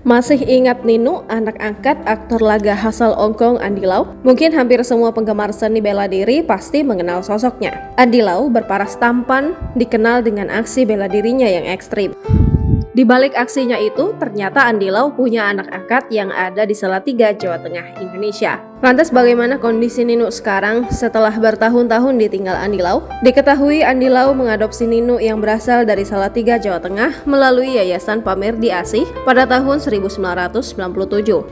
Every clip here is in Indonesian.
Masih ingat Ninu, anak angkat aktor laga asal Hong Kong Andy Lau? Mungkin hampir semua penggemar seni bela diri pasti mengenal sosoknya. Andy Lau berparas tampan, dikenal dengan aksi bela dirinya yang ekstrim. Di balik aksinya itu, ternyata Andy Lau punya anak angkat yang ada di Salatiga, Jawa Tengah, Indonesia. Lantas bagaimana kondisi Ninu sekarang setelah bertahun-tahun ditinggal Andy Lau? Diketahui Andy Lau mengadopsi Ninu yang berasal dari Salatiga, Jawa Tengah melalui Yayasan Pamerdi Asih pada tahun 1997.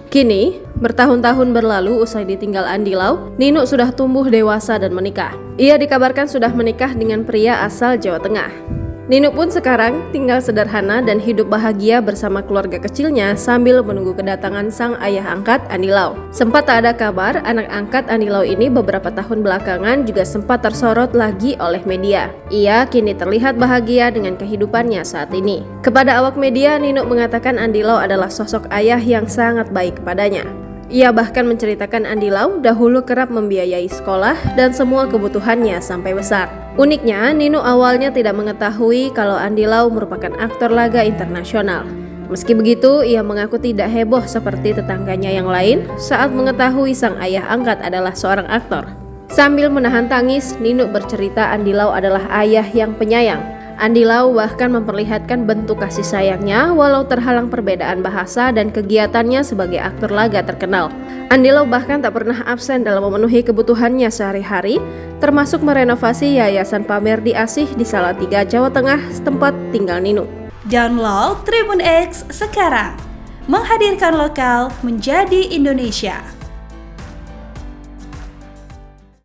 Kini, bertahun-tahun berlalu usai ditinggal Andy Lau, Ninu sudah tumbuh dewasa dan menikah. Ia dikabarkan sudah menikah dengan pria asal Jawa Tengah. Ninu pun sekarang tinggal sederhana dan hidup bahagia bersama keluarga kecilnya sambil menunggu kedatangan sang ayah angkat Andy Lau. Sempat tak ada kabar, anak angkat Andy Lau ini beberapa tahun belakangan juga sempat tersorot lagi oleh media. Ia kini terlihat bahagia dengan kehidupannya saat ini. Kepada awak media, Ninu mengatakan Andy Lau adalah sosok ayah yang sangat baik kepadanya. Ia bahkan menceritakan Andy Lau dahulu kerap membiayai sekolah dan semua kebutuhannya sampai besar. Uniknya, Ninu awalnya tidak mengetahui kalau Andy Lau merupakan aktor laga internasional. Meski begitu, ia mengaku tidak heboh seperti tetangganya yang lain saat mengetahui sang ayah angkat adalah seorang aktor. Sambil menahan tangis, Ninu bercerita Andy Lau adalah ayah yang penyayang. Andy Lau bahkan memperlihatkan bentuk kasih sayangnya walau terhalang perbedaan bahasa dan kegiatannya sebagai aktor laga terkenal. Andy Lau bahkan tak pernah absen dalam memenuhi kebutuhannya sehari-hari, termasuk merenovasi Yayasan Pamerdi Asih di Salatiga, Jawa Tengah, tempat tinggal Ninu. Download Tribun X sekarang, menghadirkan lokal menjadi Indonesia.